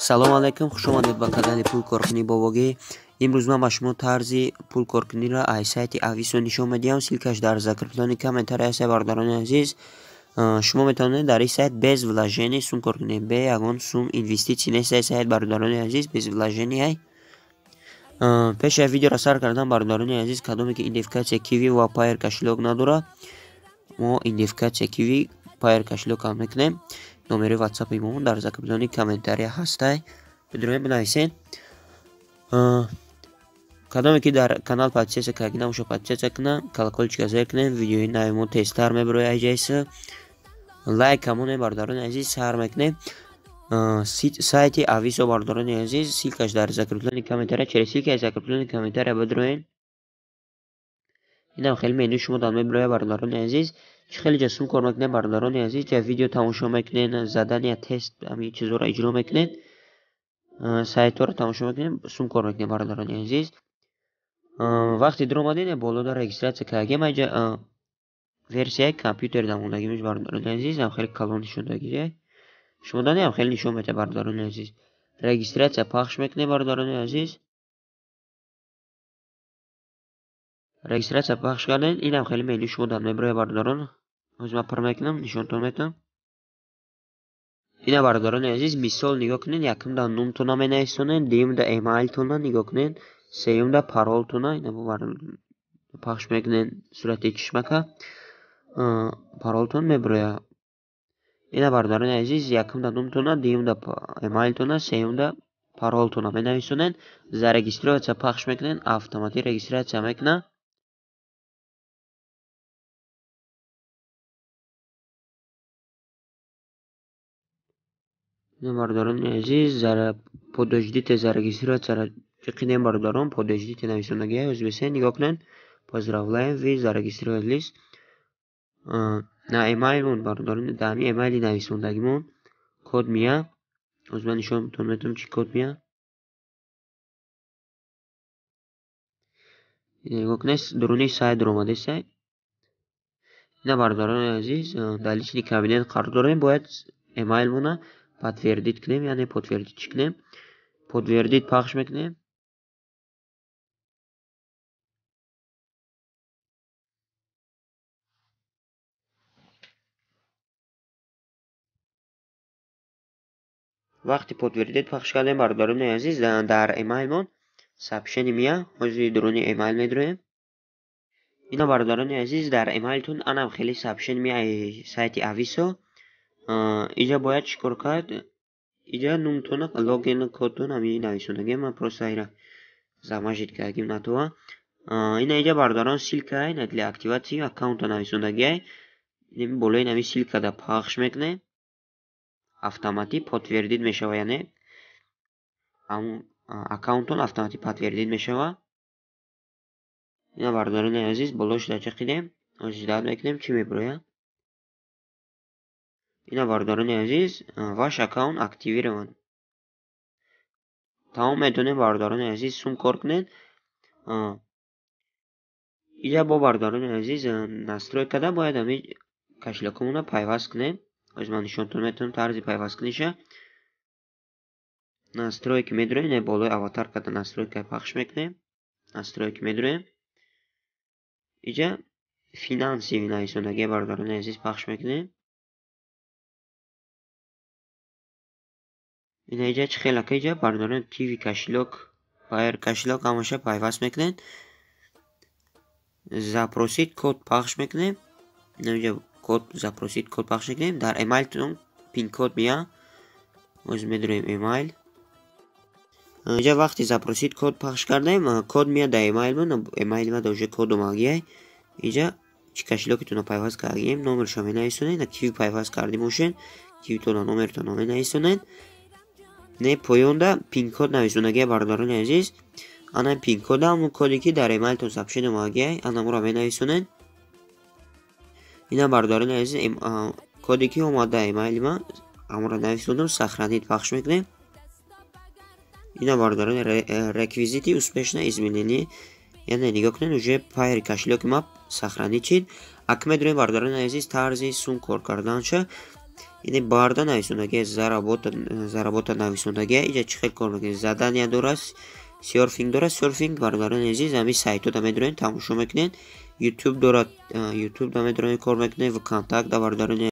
салом алайкум, хуш омадед ба канали пулкоркунӣ бо Вогӣ. имрӯз ман ба шумо тарзи пулкоркуниро аз сайти Ависо нишон медиҳам. силкаш дар закреплении комментария аст. Бардорони азиз, шумо метавонед дар ин сайт без вложений сум кор кунед. бе ягон сум инвеститсия нест сайт, бардорони азиз, без вложений. пеши видеоро сар кардам, бардорони азиз, кадоме ки идентификатсия киви ва пайр кошелек надорад, мо идентификатсия киви пайр кошелек ҳам мекунем. номери ватсапи мо дар закреплении комментария ҳастай, бидроем бинависед. кадоме ки дар канал подписаться карда набоша, подписаться кунам, колокольчика зер кунем, видеои нави мо тезтар мебарояд айҷайса. лайк ҳамоне бардорони азиз сар мекунем. сайти Ависо бардорони азиз, силкаш дар закреплении комментария, через силкаи закреплении комментария бидроен. инам хеле меню шумо дар мебарояд бардорони азиз. чӣ хеле ҷа сум кор мекунед бардорони азиз, ҷа видео тамошо мекунед, задания тест ҳамин чизоро иҷро мекунед, сайтҳоро тамошо мекунед, сум кор мекунед бардорони азиз. вақти дромадин болода регистратсия кардагем, айҷа версияи компютер дамондагимиш бардорони азиз, ҳам хеле калон нишондагие. шумо дани ҳам хеле нишон мета бардорони азиз. регистратсия пахш мекунед бардорони азиз. регистратсия пахш кардем, инам хеле меню шумо дар мебарояд бардорон. ҳозир ман пар мекунам, нишонтон метам. ина бардорони азиз, мисол нигоҳ кунед, якумда номтона менависонед, дуюмда эмайлтона нигоҳ кунед, сеюмда паролтона, ина пахш мекунед сурати чишмака, паролтон мебарояд. ина бардорони азиз, якумда номтона, дуюмда эмайлтона, сеюмда паролтона менависонед, зарегистриатсия пахш мекунед, автоматик регистратсия мекунад. бардорони азиз, подождите зарегистрированиро чиқидем бардорон, подождите нависондагия ӯзбекистон нигоҳ кунед. поздравляем, вы зарегистрировались. на эмайлмон бардорони, да ҳамин эмайли нависондагимон код мия. ҳозир ман нишонтон метавонам чӣ код мия. нигоҳ кунед, дуруни сайт омаде сай. ина бардорони азиз, дар личный кабинет қарор дорем, бояд эмайлмона подтвердить кунем, яъне подтвердить кунем. подтвердить пахш мекунем. вақти подтвердить пахш кардем бардорони азиз, дар эмайлмон сообщение мия. ҳозир дуруни эмайл медроем. ина бардорони азиз, дар эмайлтон анам хеле сообщение мия сайти Ависо. иҷа бояд чӣ кор кард? иҷа номтона логин кодтон ҳамин нависондагем, ман просто ира замажид кардагим натова. ина иҷа бардорон силкаи для активатсии аккаунта нависондагия. болои нами силкада пахш мекунем, автоматик подтвердить мешава, яъне аккаунтон автоматик подтвердить мешава. ина бардорони азиз, болошда чиқидем, ҳозир дад мекунем, чӣ мебарояд. ина бардорони азиз, ваш аккаунт активирован. тамом метавонед бардорони азиз сум кор кунед. иҷа бо бардорони азиз настройкада бояд ҳамин кошелекамона пайваст кунем. ҳозир ман нишонтон метавонам тарзи пайвасткуниша. настройки медроем, не болои аватаркада настройка пахш мекунем. настройки медроем. иҷа финансиви нависондагия бардорони азиз пахш мекунем. ина иҷа чӣ хелака иҷа бардорони киви кошелек, пайр кошелек ҳамаша пайваст мекунем. запросит код пахш мекунем. инҷа код запросит код пахш мекунем. дар эмайлтон пин код мия. ҳозир медроем эмайл. иҷа вақти запросит код пахш кардем, код мия дар эмайлмон, эмайли ма уже код омагия. иҷа чӣ кошелекитона пайваст кардагем, номершо менависонед. киви пайваст кардем бошед, кивитона номертона менависонед. не поёнда пин код нависондагия бардорони азиз. ана пин кода ҳамон коде ки дар эмайлтон сообщение омагия, анамро менависонед. ина бардорони азиз, коде ки омада эмайли ма амро нависондам, сохранить пахш мекунем. ина бардорони реквизити успешно изменение, яъне нигоҳ кунед, уже пайри кошелеки ма сохранить шид. ак медроем бардорони азиз, тарзи сум кор карданша. یعنی барда нависондагӣ, заработа нависондагӣ. Инҷа чӣ хел кор мекунед? Задания дорад, серфинг дорад. Серфинг бародарони азиз ҳами сайтода медоред, тамошо мекунед. YouTube дорад, YouTube да медоред кор мекунед. ВКонтакт да бародарони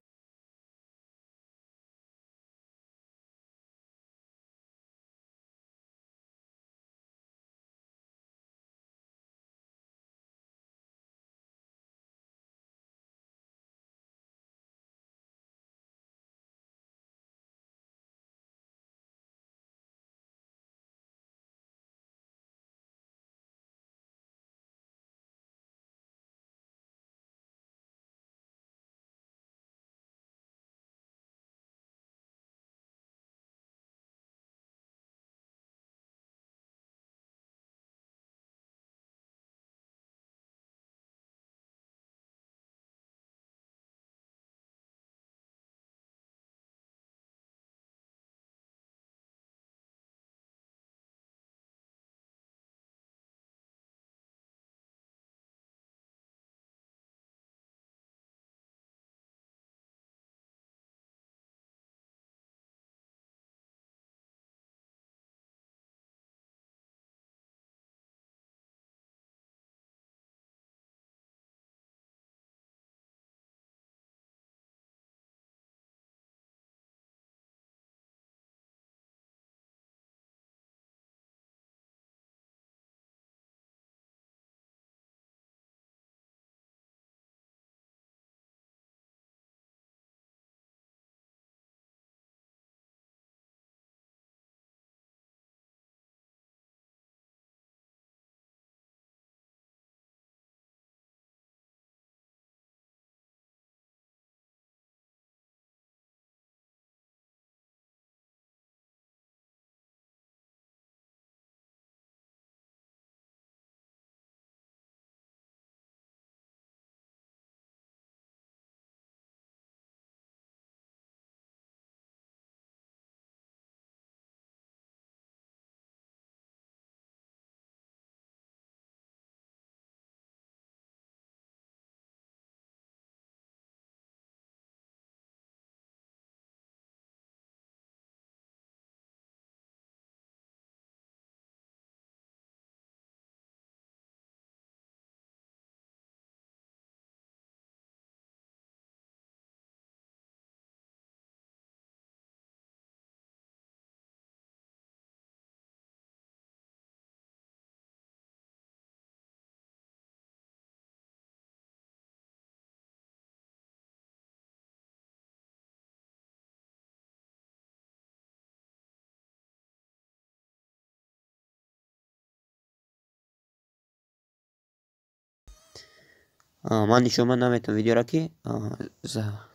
ман нишон наметавонам видеоро ки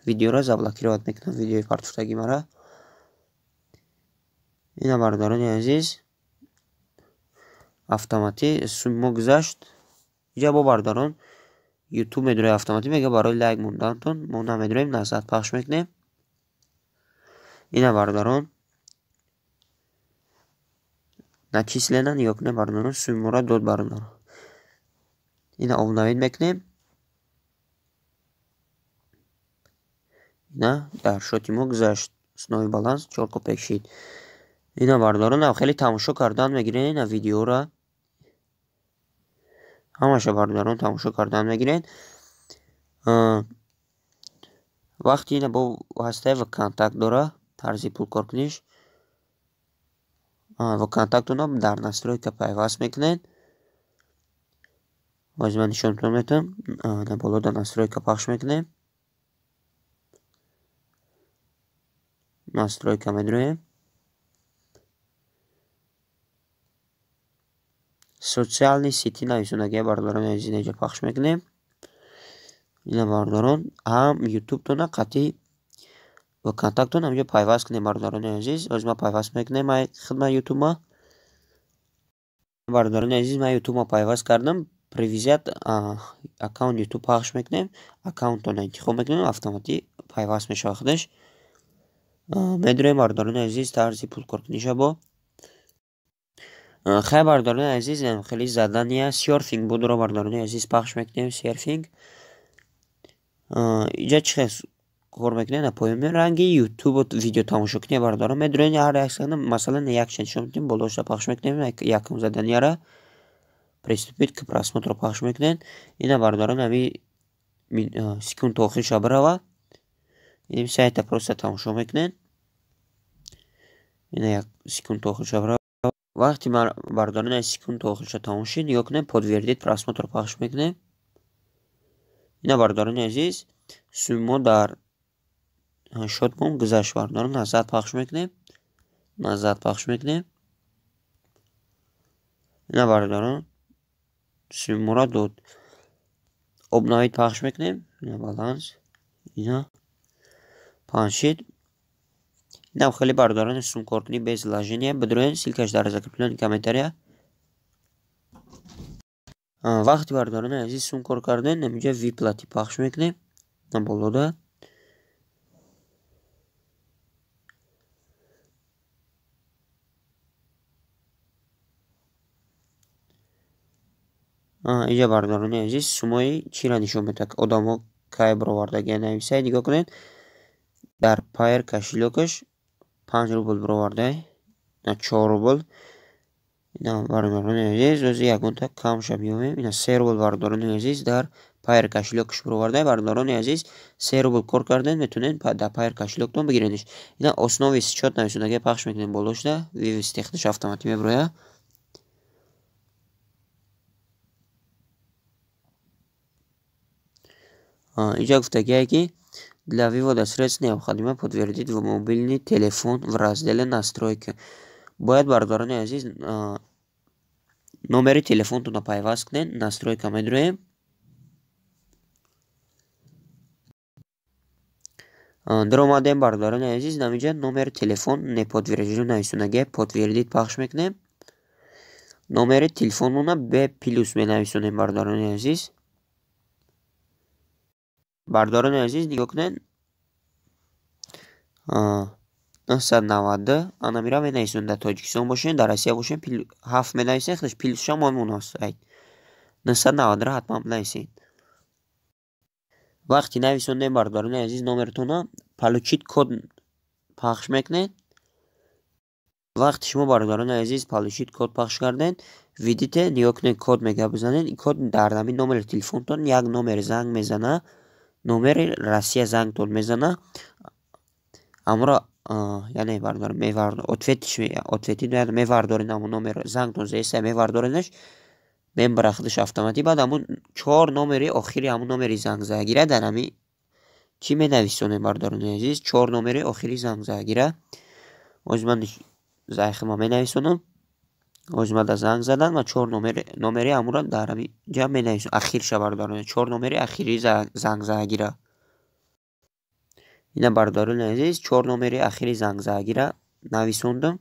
видеоро заблокировать мекунам. Видеои партуфтаги мара. Ина бародарони азиз автоматӣ сумо гузашт. инҷа бо бародарон YouTube медоред автоматӣ мега барои лайк мондантон мо намедорем, назад пахш мекунем. ина бародарон начисленан ёк не бародарон суммора дод бародарон. ина обновид мекунем. ина дар шоти мо гузашт. снови баланс 4 копек шид. ина бародарон хеле тамошо кардан мегирен. ина видеора ҳамаша бародарон тамошо кардан мегирен. вақти ина бо васитаи ВКонтакт дора тарзи пул кор куниш. ВКонтактона дар настройка пайваст мекунед. боз ман нишонтон метавонам. на боло дар настройка пахш мекунем. настройка медроем. социални сети нависондагӣ бародарони азиз инҷа пахш мекунем. ина бародарон ҳам YouTube тона қатъи ВКонтактон ҳамҷо пайваст кунем бародарони азиз. оз ма пайваст мекунем хидмати YouTube ма. бародарони азиз ман YouTube ма пайваст кардам. привязият аккаунт YouTube пахш мекунем. аккаунтона интихоб мекунем, автоматӣ пайваст мешавад худаш. медорем бародарони азиз тарзи пулкоркуниша бо хай бародарони азиз хеле задания серфинг будро бародарони азиз пахш мекунем. серфинг инҷа чӣ کار میکنه نه پایین رنگی یوتیوب و ویدیو تماشا کنی بردارم میدونی هر یک ثانیه مثلا یک شنشون میتونیم بالاش پخش میکنیم یکم زدن یاره приступить к просмотру پخش میکنین اینا بردارم نمی секунд آخرش بروا این سایت просто تماشا میکنین اینا یک секунд آخرش بروا وقتی بردارن секунд آخرش تماشین یا کنین подтвердить просмотр پخش میکنیم اینا بردارن عزیز سومو در شد بوم گذشت بردارن назад پخش میکنیم назад پخش میکنیم اینا بردارن سومو را داد обновить پخش میکنیم اینا بالانس اینا پانشید اینا خیلی بردارن سوم کار کنی без вложения بدرون ссылкаш در закрепленном комментарии وقتی بردارن عزیز سوم کار کردن نمیجا выплати پخش میکنیم اینا بالادا اینجا بردارن عزیز سومای چی را نشون میده که آدم‌ها کای برآوردگی نویسه نگاه کنین در پایر کشیلوکش 5 روبل برآورده نه 4 روبل اینا بردارن عزیز روزی یکون تا کم شد میومیم اینا 3 روبل بردارن عزیز در پایر کشیلوکش برآورده بردارن عزیز 3 روبل کار کردن میتونین در پایر کشیلوکتون بگیرینش اینا основі счет نویسندگی پخش میکنین بالاشته вывести автоматически میبره اینجا گفتگیه که для вывода средств необходимо подтвердить в мобильный телефон в разделе настройки. باید بردارن عزیز номери телефонтон пайваст кунед настройка медироем дар омадем бардоран азиз намиҷа номери телефон неподтверждении нависонаги подтвердить пахш мекунем номери телефонуна б плюс менависонем бардорани азиз бардорани азиз нигоҳ кунед 990 ана мира менависем дар тоҷикистон бошем дар россия бошем 7 менависем худаш плюсша мамун аст 990 ҳатман менависем вақти нависондем бардорани азиз номертона получить код пахш мекунед вақти шумо бардорани азиз получить код пахш карден видите нигоҳ кунед код мега бизанед ин код дар намин номери телефонтон як номер занг мезана номери россия зангтон мезана амро яъне бардор мевардор ответи мевардорин амун номер зангтон зеса мевардоринаш мембара худаш автоматик баъд амун 4 номери охири амун номери зангзагира дар ами чӣ менависонем бардорини азиз 4 номери охири зангзагира озман заихма менависонам озмада занг задан ва 4 номери амура дар ами ҷа менависонам ахирша бардорини 4 номери ахири зангзагира ина бардорини азиз 4 номери ахири зангзагира нависондам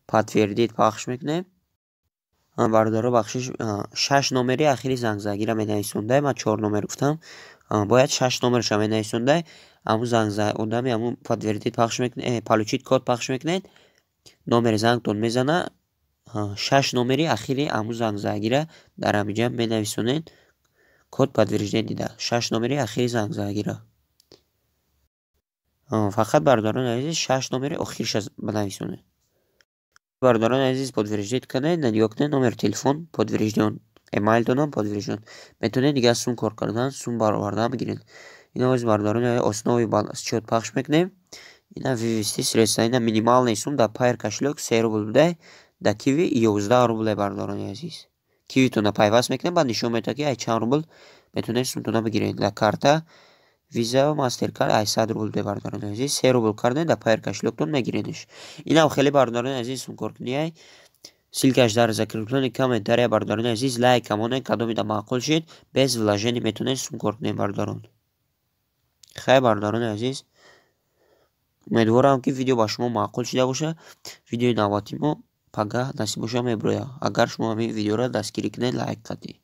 подтвердить пахш мекунем бардоро бахшиш 6 номери ахири зангзагира менависондай ман 4 номер гуфтам бояд 6 номерша менависондай аму зангзагодами аму подтвердить пахш мекунед получить код пахш мекунед номери зангтон мезана 6 номери ахири аму зангзагира дар амиҷа менависонед код подтверждение дида 6 номери ахири зангзагира фақат бардорон азиз 6 номери охирша банависонед бардорон азиз подтверждение кунед нигоҳ кунед номер телефон подтвержден эмайлтонам подтвержден метавонед дигар сум кор кардан сум баровардан бигиред ина оз бардорон основи счет пахш мекунем ина вывести средства ина минималный сум дар пайр кошелек 3 рубл будай дар киви 11 рубл бардорон азиз кивитона пайваст мекунем баъд нишон метавад ки ай чанд рубл метавонед сумтона бигиред дар карта виза мастеркард 800 рубл бардорон азиз 3 рубл карден дар пайр кошелектон мегиредш инам хеле бардорон азиз сум коркунияй ссылкаш дар закреплении комментария бардорон азиз лайк камонен кадомида маъқул шид без вложений метавонед сум коркунед бардорон хай бардорон азиз умедворам ки видео ба шумо маъқул шуда боша видеои навбатимо пага насиб боша меброя агар шумо ҳамин видеоро дастгирӣ кунед лайк кадед